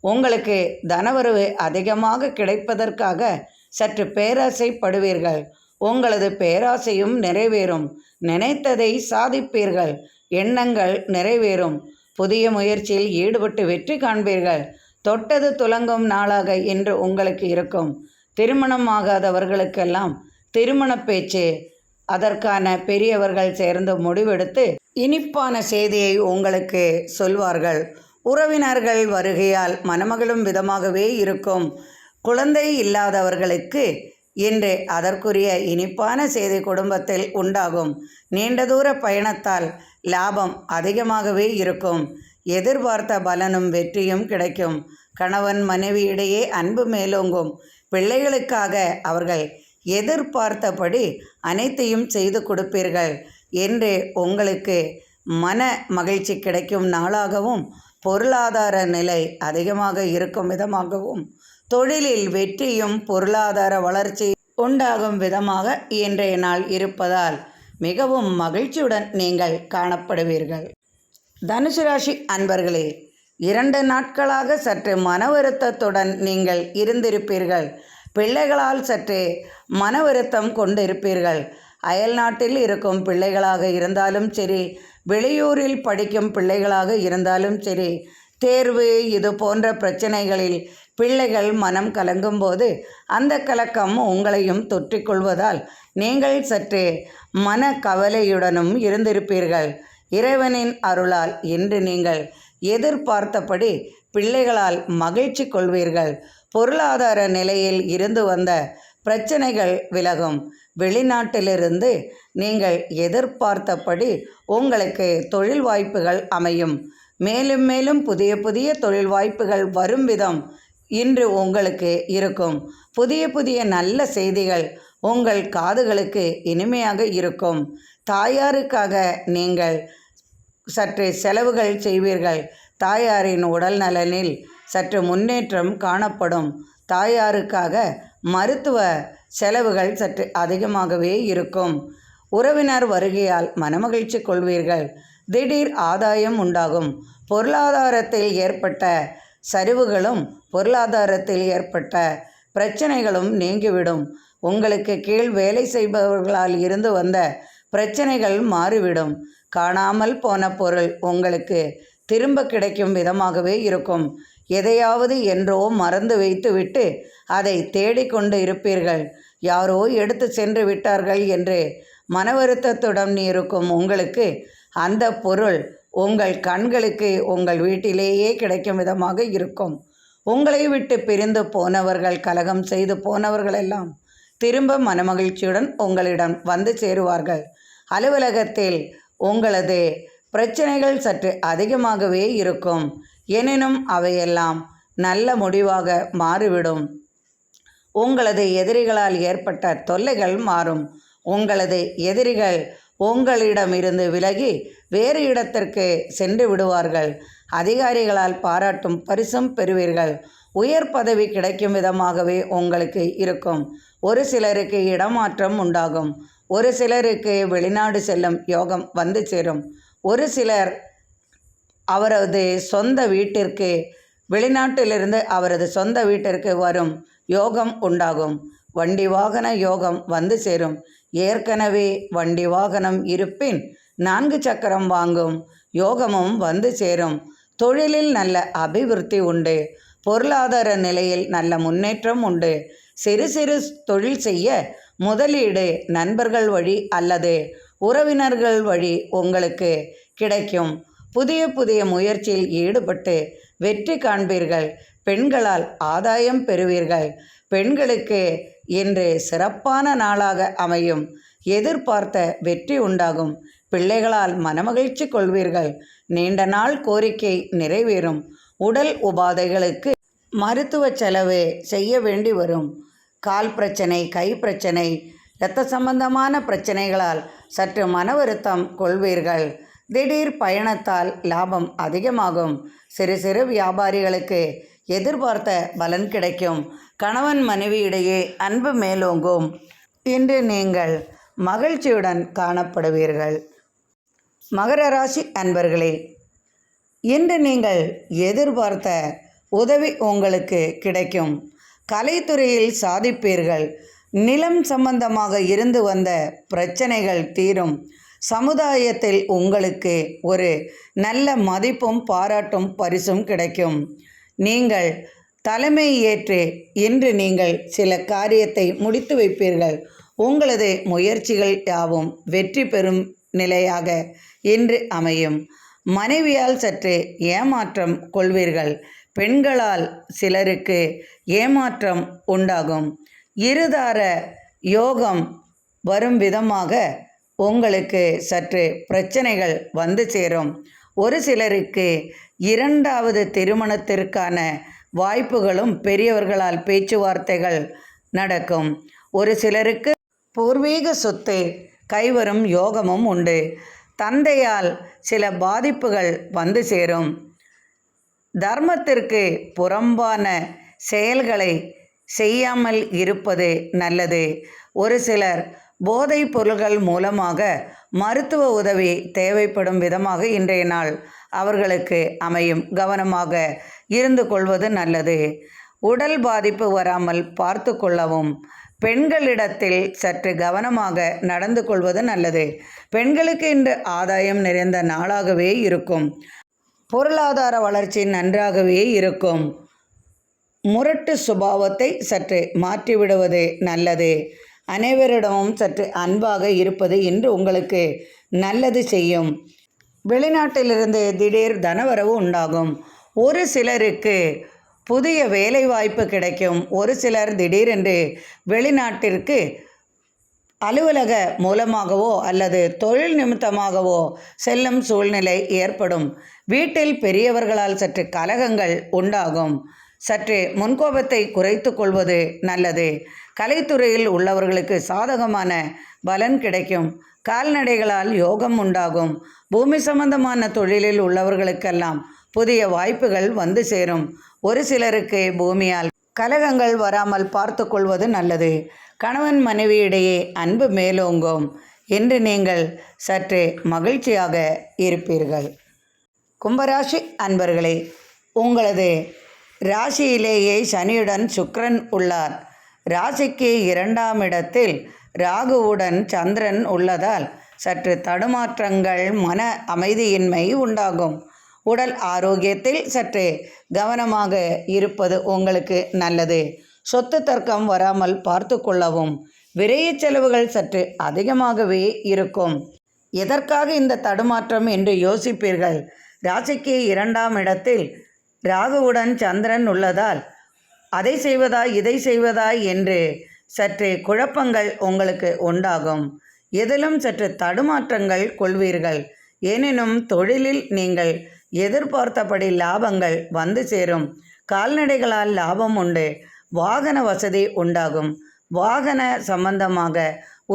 உங்களுக்கு தனவரவு அதிகமாக கிடைப்பதற்காக சற்று பேராசைப்படுவீர்கள். உங்களது பேராசையும் நிறைவேறும். நினைத்ததை சாதிப்பீர்கள். எண்ணங்கள் நிறைவேறும். புதிய முயற்சியில் ஈடுபட்டு வெற்றி காண்பீர்கள். தொட்டது துலங்கும் நாளாக இன்று உங்களுக்கு இருக்கும். திருமணம் ஆகாதவர்களுக்கெல்லாம் திருமண பேச்சு, அதற்கான பெரியவர்கள் சேர்ந்து முடிவெடுத்து இனிப்பான செய்தியை உங்களுக்கு சொல்வார்கள். உறவினர்கள் வருகையால் மனமகிழும் விதமாகவே இருக்கும். குழந்தை இல்லாதவர்களுக்கு இன்று அதற்குரிய இனிப்பான செய்தி குடும்பத்தில் உண்டாகும். நீண்ட தூர பயணத்தால் லாபம் அதிகமாகவே இருக்கும். எதிர்பார்த்த பலனும் வெற்றியும் கிடைக்கும். கணவன் மனைவி இடையே அன்பு மேலோங்கும். பிள்ளைகளுக்காக அவர்கள் எதிர்பார்த்தபடி அனைத்தையும் செய்து கொடுப்பீர்கள் என்று உங்களுக்கு மன மகிழ்ச்சி கிடைக்கும் நாளாகவும், பொருளாதார நிலை அதிகமாக இருக்கும் விதமாகவும், தொழிலில் வெற்றியும் பொருளாதார வளர்ச்சி உண்டாகும் விதமாக இன்றைய நாள் இருப்பதால் மிகவும் மகிழ்ச்சியுடன் நீங்கள் காணப்படுவீர்கள். தனுசு ராசி அன்பர்களே, 2 நாட்களாக சற்று மன வருத்தத்துடன் நீங்கள் இருந்திருப்பீர்கள். பிள்ளைகளால் சற்று மன வருத்தம் கொண்டிருப்பீர்கள். அயல் நாட்டில் இருக்கும் பிள்ளைகளாக இருந்தாலும் சரி, வெளியூரில் படிக்கும் பிள்ளைகளாக இருந்தாலும் சரி, தேர்வு இது போன்ற பிரச்சனைகளில் பிள்ளைகள் மனம் கலங்கும் போது அந்த கலக்கம் உங்களையும் தொற்றிக்கொள்வதால் நீங்கள் சற்று மன கவலையுடனும் இருந்திருப்பீர்கள். இறைவனின் அருளால் இன்று நீங்கள் எதிர்பார்த்தபடி பிள்ளைகளால் மகிழ்ச்சி கொள்வீர்கள். பொருளாதார நிலையில் இருந்து வந்த பிரச்சனைகள் விலகும். வெளிநாட்டிலிருந்து நீங்கள் எதிர்பார்த்தபடி உங்களுக்கு தொழில் வாய்ப்புகள் அமையும். மேலும் மேலும் புதிய புதிய தொழில் வாய்ப்புகள் வரும் விதம் இன்று உங்களுக்கு இருக்கும். புதிய புதிய நல்ல செய்திகள் உங்கள் காதுகளுக்கு இனிமையாக இருக்கும். தாயாருக்காக நீங்கள் சற்று செலவுகள் செய்வீர்கள். தாயாரின் உடல் நலனில் சற்று முன்னேற்றம் காணப்படும். தாயாருக்காக மருத்துவ செலவுகள் சற்று அதிகமாகவே இருக்கும். உறவினர் வருகையால் மனமகிழ்ச்சி கொள்வீர்கள். திடீர் ஆதாயம் உண்டாகும். பொருளாதாரத்தில் ஏற்பட்ட சரிவுகளும் பொருளாதாரத்தில் ஏற்பட்ட பிரச்சனைகளும் நீங்கிவிடும். உங்களுக்கு கீழ் வேலை செய்பவர்களால் இருந்து வந்த பிரச்சனைகள் மாறிவிடும். காணாமல் போன பொருள் உங்களுக்கு திரும்ப கிடைக்கும் விதமாகவே இருக்கும். எதையாவது என்றோ மறந்து வைத்துவிட்டு அதை தேடிக்கொண்டு இருப்பீர்கள். யாரோ எடுத்து சென்று விட்டார்கள் என்று மன வருத்தத்துடன் இருக்கும் உங்களுக்கு அந்த பொருள் உங்கள் கண்களுக்கு உங்கள் வீட்டிலேயே கிடைக்கும் விதமாக இருக்கும். உங்களை விட்டு பிரிந்து போனவர்கள், கலகம் செய்து போனவர்களெல்லாம் திரும்ப மனமகிழ்ச்சியுடன் உங்களிடம் வந்து சேருவார்கள். அலுவலகத்தில் உங்களது பிரச்சனைகள் சற்று அதிகமாகவே இருக்கும். எனினும் அவையெல்லாம் நல்ல முடிவாக மாறிவிடும். உங்களது எதிரிகளால் ஏற்பட்ட தொல்லைகள் மாறும். உங்களது எதிரிகள் உங்களிடமிருந்து விலகி வேறு இடத்திற்கு சென்று விடுவார்கள். அதிகாரிகளால் பாராட்டும் பரிசும் பெறுவீர்கள். உயர் பதவி கிடைக்கும் விதமாகவே உங்களுக்கு இருக்கும். ஒரு சிலருக்கு இடமாற்றம் உண்டாகும். ஒரு சிலருக்கு வெளிநாடு செல்லும் யோகம் வந்து சேரும். ஒரு சிலர் அவரது சொந்த வீட்டிற்கு வெளிநாட்டிலிருந்து அவரது சொந்த வீட்டிற்கு வரும் யோகம் உண்டாகும். வண்டி வாகன யோகம் வந்து சேரும். ஏற்கனவே வண்டி வாகனம் இருப்பின் 4 சக்கரம் வாங்கும் யோகமும் வந்து சேரும். தொழிலில் நல்ல அபிவிருத்தி உண்டு. பொருளாதார நிலையில் நல்ல முன்னேற்றம் உண்டு. சிறு சிறு தொழில் செய்ய முதலீடு நண்பர்கள் வழி அல்லது உறவினர்கள் வழி உங்களுக்கு கிடைக்கும். புதிய புதிய முயற்சியில் ஈடுபட்டு வெற்றி காண்பீர்கள். பெண்களால் ஆதாயம் பெறுவீர்கள். பெண்களுக்கு இன்று சிறப்பான நாளாக அமையும். எதிர்பார்த்த வெற்றி உண்டாகும். பிள்ளைகளால் மனமகிழ்ச்சி கொள்வீர்கள். நீண்ட நாள் கோரிக்கை நிறைவேறும். உடல் உபாதைகளுக்கு மருத்துவ செலவு செய்ய வேண்டி வரும். கால் பிரச்சனை, கை பிரச்சனை, இரத்த சம்பந்தமான பிரச்சனைகளால் சற்று மன வருத்தம் கொள்வீர்கள். திடீர் பயணத்தால் லாபம் அதிகமாகும். சிறு சிறு வியாபாரிகளுக்கு எதிர்பார்த்த பலன் கிடைக்கும். கணவன் மனைவியிடையே அன்பு மேலோங்கும். இன்று நீங்கள் மகிழ்ச்சியுடன் காணப்படுவீர்கள். மகர ராசி அன்பர்களே, இன்று நீங்கள் எதிர்பார்த்த உதவி உங்களுக்கு கிடைக்கும். கலைத்துறையில் சாதிப்பீர்கள். நிலம் சம்பந்தமாக இருந்து வந்த பிரச்சனைகள் தீரும். சமுதாயத்தில் உங்களுக்கு ஒரு நல்ல மதிப்பும் பாராட்டும் பரிசும் கிடைக்கும். நீங்கள் தலைமை ஏற்று இன்று நீங்கள் சில காரியத்தை முடித்து வைப்பீர்கள். உங்களது முயற்சிகள் யாவும் வெற்றி பெறும் நிலையாக இன்று அமையும். மனைவியால் சற்று ஏமாற்றம் கொள்வீர்கள். பெண்களால் சிலருக்கு ஏமாற்றம் உண்டாகும். இருதார யோகம் வரும் விதமாக உங்களுக்கு சற்று பிரச்சனைகள் வந்து சேரும். ஒரு சிலருக்கு 2வது திருமணத்திற்கான வாய்ப்புகளும் பெரியவர்களால் பேச்சுவார்த்தைகள் நடக்கும். ஒரு சிலருக்கு பூர்வீக சொத்து கைவரும் யோகமும் உண்டு. தந்தையால் சில பாதிப்புகள் வந்து சேரும். தர்மத்திற்கு புறம்பான செயல்களை செய்யாமல் இருப்பது நல்லது. ஒரு சிலர் போதைப் பொருள்கள் மூலமாக மருத்துவ உதவி தேவைப்படும் விதமாக இன்றைய நாள் அவர்களுக்கு அமையும். கவனமாக இருந்து கொள்வது நல்லது. உடல் பாதிப்பு வராமல் பார்த்து கொள்ளவும். பெண்களிடத்தில் சற்று கவனமாக நடந்து கொள்வது நல்லது. பெண்களுக்கு இன்று ஆதாயம் நிறைந்த நாளாகவே இருக்கும். பொருளாதார வளர்ச்சி நன்றாகவே இருக்கும். முரட்டு சுபாவத்தை சற்று மாற்றிவிடுவது நல்லது. அனைவரிடமும் சற்று அன்பாக இருப்பது இன்று உங்களுக்கு நல்லது செய்யும். வெளிநாட்டிலிருந்து திடீர் தனவரவு உண்டாகும். ஒரு சிலருக்கு புதிய வேலை வாய்ப்பு கிடைக்கும். ஒரு சிலர் திடீரென்று வெளிநாட்டிற்கு அலுவலக மூலமாகவோ அல்லது தொழில் நிமித்தமாகவோ செல்லும் சூழ்நிலை ஏற்படும். வீட்டில் பெரியவர்களால் சற்று கலகங்கள் உண்டாகும். சற்று முன்கோபத்தை குறைத்து கொள்வது நல்லது. கலைத்துறையில் உள்ளவர்களுக்கு சாதகமான பலன் கிடைக்கும். கால்நடைகளால் யோகம் உண்டாகும். பூமி சம்பந்தமான தொழிலில் உள்ளவர்களுக்கெல்லாம் புதிய வாய்ப்புகள் வந்து சேரும். ஒரு சிலருக்கு பூமியால் கலகங்கள் வராமல் பார்த்து கொள்வது நல்லது. கணவன் மனைவியிடையே அன்பு மேலோங்கும். இன்று நீங்கள் சற்று மகிழ்ச்சியாக இருப்பீர்கள். கும்பராசி அன்பர்களே, உங்களது ராசியிலேயே சனியுடன் சுக்கிரன் உள்ளார். ராசிக்கு 2ஆம் இடத்தில் ராகுவுடன் சந்திரன் உள்ளதால் சற்று தடுமாற்றங்கள், மன அமைதியின்மை உண்டாகும். உடல் ஆரோக்கியத்தில் சற்று கவனமாக இருப்பது உங்களுக்கு நல்லது. சொத்து தர்க்கம் வராமல் பார்த்து கொள்ளவும். விரைய செலவுகள் சற்று அதிகமாகவே இருக்கும். எதற்காக இந்த தடுமாற்றம் என்று யோசிப்பீர்கள். ராசிக்கு 2ஆம் இடத்தில் ராகுவுடன் சந்திரன் உள்ளதால் அதை செய்வதா இதை செய்வதா என்று சற்று குழப்பங்கள் உங்களுக்கு உண்டாகும். எதிலும் சற்று தடுமாற்றங்கள் கொள்வீர்கள். எனினும் தொழிலில் நீங்கள் எதிர்பார்த்தபடி லாபங்கள் வந்து சேரும். கால்நடைகளால் லாபம் உண்டு. வாகன வசதி உண்டாகும். வாகன சம்பந்தமாக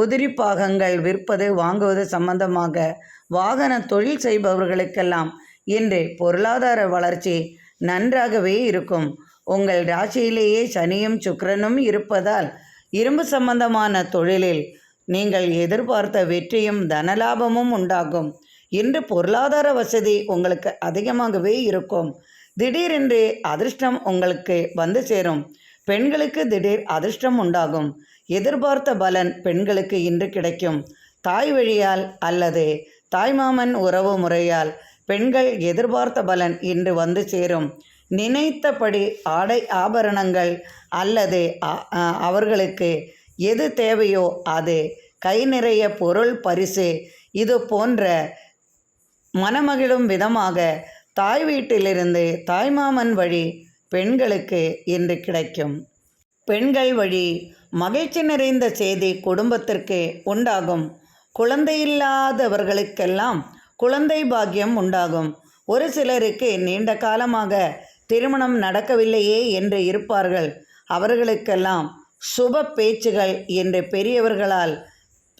உதிரி பாகங்கள் விற்பது வாங்குவது சம்பந்தமாக வாகன தொழில் செய்பவர்களுக்கெல்லாம் இன்று பொருளாதார வளர்ச்சி நன்றாகவே இருக்கும். உங்கள் ராசியிலேயே சனியும் சுக்கிரனும் இருப்பதால் இரும்பு சம்பந்தமான தொழிலில் நீங்கள் எதிர்பார்த்த வெற்றியும் தனலாபமும் உண்டாகும். இன்று பொருளாதார வசதி உங்களுக்கு அதிகமாகவே இருக்கும். திடீரென்று அதிர்ஷ்டம் உங்களுக்கு வந்து சேரும். பெண்களுக்கு திடீர் அதிர்ஷ்டம் உண்டாகும். எதிர்பார்த்த பலன் பெண்களுக்கு இன்று கிடைக்கும். தாய் வழியால் அல்லது தாய்மாமன் உறவு முறையால் பெண்கள் எதிர்பார்த்த பலன் இன்று வந்து சேரும். நினைத்தபடி ஆடை ஆபரணங்கள் அல்லது அவர்களுக்கு எது தேவையோ அது, கை நிறைய பொருள் பரிசு, இது போன்ற மனமகிழும் விதமாக தாய் வீட்டிலிருந்து தாய்மாமன் வழி பெண்களுக்கு இன்று கிடைக்கும். பெண்கள் வழி மகிழ்ச்சி நிறைந்த செய்தி குடும்பத்திற்கு உண்டாகும். குழந்தையில்லாதவர்களுக்கெல்லாம் குழந்தை பாக்கியம் உண்டாகும். ஒரு சிலருக்கு நீண்ட காலமாக திருமணம் நடக்கவில்லையே என்று இருப்பார்கள். அவர்களுக்கெல்லாம் சுப பேச்சுகள் என்று பெரியவர்களால்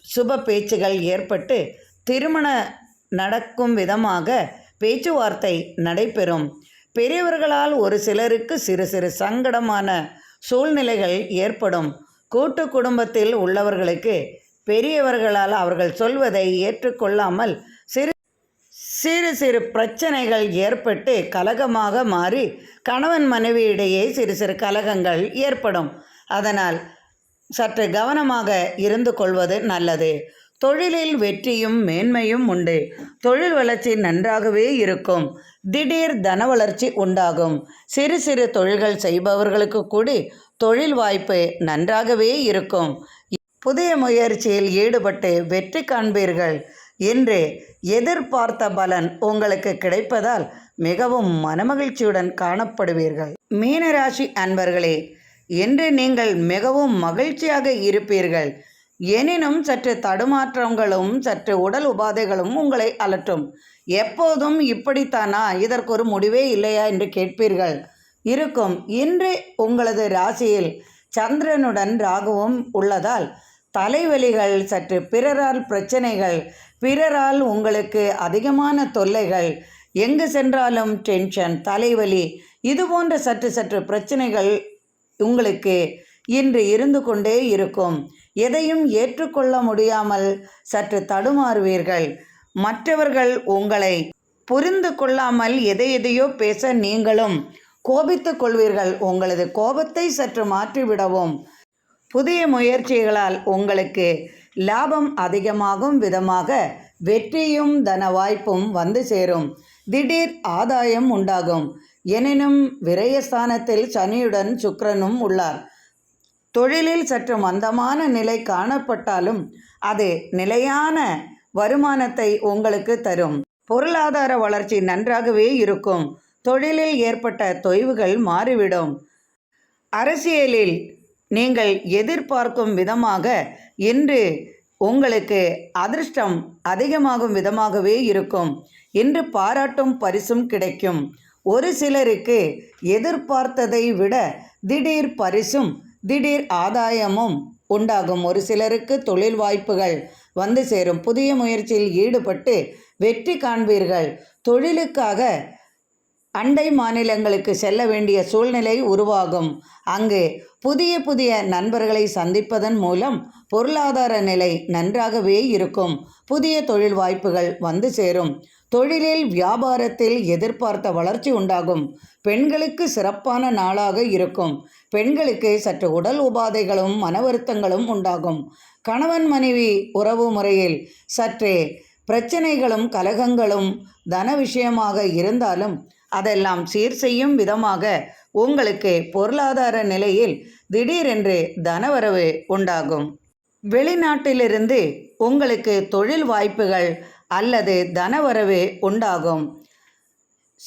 சுப பேச்சுகள் ஏற்பட்டு திருமண நடக்கும் விதமாக பேச்சுவார்த்தை நடைபெறும். பெரியவர்களால் ஒரு சிலருக்கு சிறு சிறு சங்கடமான சூழ்நிலைகள் ஏற்படும். கூட்டு குடும்பத்தில் உள்ளவர்களுக்கு பெரியவர்களால் அவர்கள் சொல்வதை ஏற்றுக்கொள்ளாமல் சிறு சிறு பிரச்சனைகள் ஏற்பட்டு கலகமாக மாறி கணவன் மனைவியிடையே சிறு சிறு கலகங்கள் ஏற்படும். அதனால் சற்று கவனமாக இருந்து கொள்வது நல்லது. தொழிலில் வெற்றியும் மேன்மையும் உண்டு. தொழில் வளர்ச்சி நன்றாகவே இருக்கும். திடீர் தன வளர்ச்சி உண்டாகும். சிறு சிறு தொழில்கள் செய்பவர்களுக்கு கூடி தொழில் வாய்ப்பு நன்றாகவே இருக்கும். புதிய முயற்சியில் ஈடுபட்டு வெற்றி காண்பீர்கள். என்று எதிர்பார்த்த பலன் உங்களுக்கு கிடைப்பதால் மிகவும் மனமகிழ்ச்சியுடன் காணப்படுவீர்கள். மீனராசி அன்பர்களே, இன்று நீங்கள் மிகவும் மகிழ்ச்சியாக இருப்பீர்கள். எனினும் சற்று தடுமாற்றங்களும் சற்று உடல் உபாதைகளும் உங்களை அலட்டும். எப்போதும் இப்படித்தானா, இதற்கொரு முடிவே இல்லையா என்று கேட்பீர்கள். இருக்கும். இன்று உங்களது ராசியில் சந்திரனுடன் ராகுவும் உள்ளதால் தலைவலிகள், சற்று பிறரால் பிரச்சனைகள், பிறரால் உங்களுக்கு அதிகமான தொல்லைகள், எங்கு சென்றாலும் டென்ஷன், தலைவலி, இது போன்ற சற்று சற்று பிரச்சனைகள் உங்களுக்கு இன்று இருந்து கொண்டே இருக்கும். எதையும் ஏற்றுக்கொள்ள முடியாமல் சற்று தடுமாறுவீர்கள். மற்றவர்கள் உங்களை புரிந்து கொள்ளாமல் எதையோ பேச நீங்களும் கோபித்து கொள்வீர்கள். உங்களது கோபத்தை சற்று மாற்றிவிடவும் புதிய முயற்சிகளால் உங்களுக்கு லாபம் அதிகமாகும் விதமாக வெற்றியும் தன வாய்ப்பும் வந்து சேரும். திடீர் ஆதாயம் உண்டாகும். எனினும் விரயஸ்தானத்தில் சனியுடன் சுக்கிரனும் உள்ளார். தொழிலில் சற்று மந்தமான நிலை காணப்பட்டாலும் அது நிலையான வருமானத்தை உங்களுக்கு தரும். பொருளாதார வளர்ச்சி நன்றாகவே இருக்கும். தொழிலில் ஏற்பட்ட தொய்வுகள் மாறிவிடும். அரசியலில் நீங்கள் எதிர்பார்க்கும் விதமாக இன்று உங்களுக்கு அதிர்ஷ்டம் அதிகமாகும் விதமாகவே இருக்கும். இன்று பாராட்டும் பரிசும் கிடைக்கும். ஒரு சிலருக்கு எதிர்பார்த்ததை விட திடீர் பரிசும் திடீர் ஆதாயமும் உண்டாகும். ஒரு சிலருக்கு தொழில் வாய்ப்புகள் வந்து சேரும். புதிய முயற்சியில் ஈடுபட்டு வெற்றி காண்பீர்கள். தொழிலுக்காக அண்டை மாநிலங்களுக்கு செல்ல வேண்டிய சூழ்நிலை உருவாகும். அங்கு புதிய புதிய நண்பர்களை சந்திப்பதன் மூலம் பொருளாதார நிலை நன்றாகவே இருக்கும். புதிய தொழில் வாய்ப்புகள் வந்து சேரும். தொழிலில் வியாபாரத்தில் எதிர்பார்த்த வளர்ச்சி உண்டாகும். பெண்களுக்கு சிறப்பான நாளாக இருக்கும். பெண்களுக்கு சற்று உடல் உபாதைகளும் மன வருத்தங்களும் உண்டாகும். கணவன் மனைவி உறவு முறையில் சற்றே பிரச்சனைகளும் கலகங்களும் தன விஷயமாக இருந்தாலும் அதெல்லாம் சீர் செய்யும் விதமாக உங்களுக்கு பொருளாதார நிலையில் திடீரென்று தனவரவு உண்டாகும். வெளிநாட்டிலிருந்து உங்களுக்கு தொழில் வாய்ப்புகள் அல்லது தனவரவு உண்டாகும்.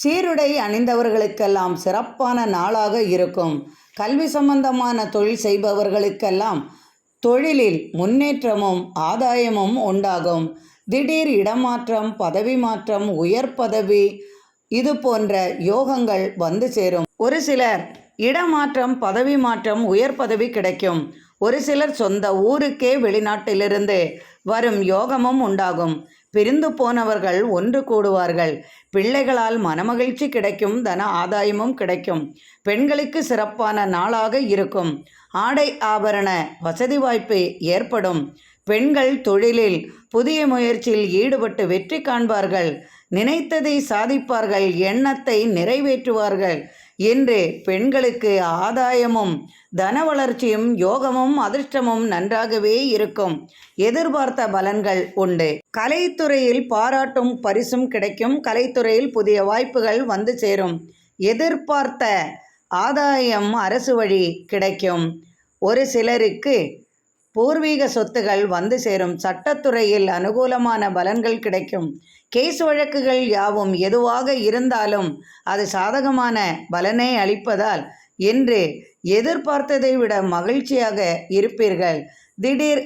சீருடை அணிந்தவர்களுக்கெல்லாம் சிறப்பான நாளாக இருக்கும். கல்வி சம்பந்தமான தொழில் செய்பவர்களுக்கெல்லாம் தொழிலில் முன்னேற்றமும் ஆதாயமும் உண்டாகும். திடீர் இடமாற்றம், பதவி மாற்றம், உயர் பதவி இது போன்ற யோகங்கள் வந்து சேரும். ஒரு சிலர் இடமாற்றம், பதவி மாற்றம், உயர் பதவி கிடைக்கும். ஒரு சிலர் சொந்த ஊருக்கே வெளிநாட்டிலிருந்து வரும் யோகமும் உண்டாகும். பிரிந்து போனவர்கள் ஒன்று கூடுவார்கள். பிள்ளைகளால் மனமகிழ்ச்சி கிடைக்கும். தன ஆதாயமும் கிடைக்கும். பெண்களுக்கு சிறப்பான நாளாக இருக்கும். ஆடை ஆபரண வசதி வாய்ப்பு ஏற்படும். பெண்கள் தொழிலில் புதிய முயற்சியில் ஈடுபட்டு வெற்றி காண்பார்கள். நினைத்ததை சாதிப்பார்கள். எண்ணத்தை நிறைவேற்றுவார்கள் என்று பெண்களுக்கு ஆதாயமும் தன வளர்ச்சியும் யோகமும் அதிர்ஷ்டமும் நன்றாகவே இருக்கும். எதிர்பார்த்த பலன்கள் உண்டு. கலைத்துறையில் பாராட்டும் பரிசும் கிடைக்கும். கலைத்துறையில் புதிய வாய்ப்புகள் வந்து சேரும். எதிர்பார்த்த ஆதாயம் அரசு வழி கிடைக்கும். ஒரு சிலருக்கு பூர்வீக சொத்துகள் வந்து சேரும். சட்டத்துறையில் அனுகூலமான பலன்கள் கிடைக்கும். கேஸ் வழக்குகள் யாவும் எதுவாக இருந்தாலும் அது சாதகமான பலனை அளிப்பதால் என்று எதிர்பார்த்ததை விட மகிழ்ச்சியாக இருப்பீர்கள். திடீர்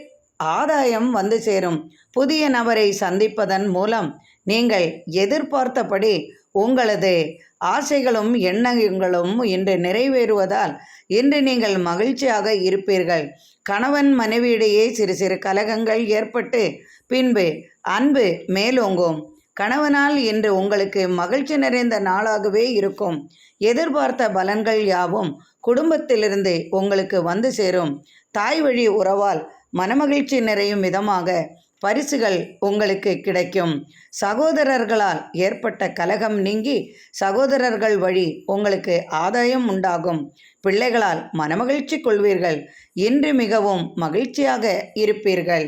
ஆதாயம் வந்து சேரும். புதிய நபரை சந்திப்பதன் மூலம் நீங்கள் எதிர்பார்த்தபடி உங்களது ஆசைகளும் எண்ணங்களும் இன்று நிறைவேறுவதால் இன்று நீங்கள் மகிழ்ச்சியாக இருப்பீர்கள். கணவன் மனைவியிடையே சிறு சிறு கலகங்கள் ஏற்பட்டு பின்பு அன்பு மேலோங்கும். கணவனால் இன்று உங்களுக்கு மகிழ்ச்சி நிறைந்த நாளாகவே இருக்கும். எதிர்பார்த்த பலன்கள் யாவும் குடும்பத்திலிருந்து உங்களுக்கு வந்து சேரும். தாய் வழி உறவால் மனமகிழ்ச்சி நிறையும் விதமாக பரிசுகள் உங்களுக்கு கிடைக்கும். சகோதரர்களால் ஏற்பட்ட கலகம் நீங்கி சகோதரர்கள் வழி உங்களுக்கு ஆதாயம் உண்டாகும். பிள்ளைகளால் மனமகிழ்ச்சி கொள்வீர்கள். இன்று மிகவும் மகிழ்ச்சியாக இருப்பீர்கள்.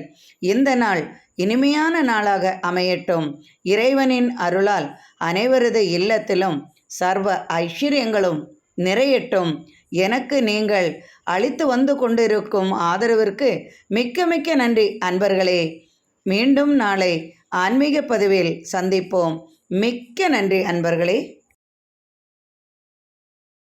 இந்த நாள் இனிமையான நாளாக அமையட்டும். இறைவனின் அருளால் அனைவரது இல்லத்திலும் சர்வ ஐஸ்வர்யங்களும் நிறையட்டும். எனக்கு நீங்கள் அளித்து வந்து கொண்டிருக்கும் ஆதரவிற்கு மிக்க மிக்க நன்றி அன்பர்களே. மீண்டும் நாளை ஆன்மீக பதிவில் சந்திப்போம். மிக்க நன்றி அன்பர்களே.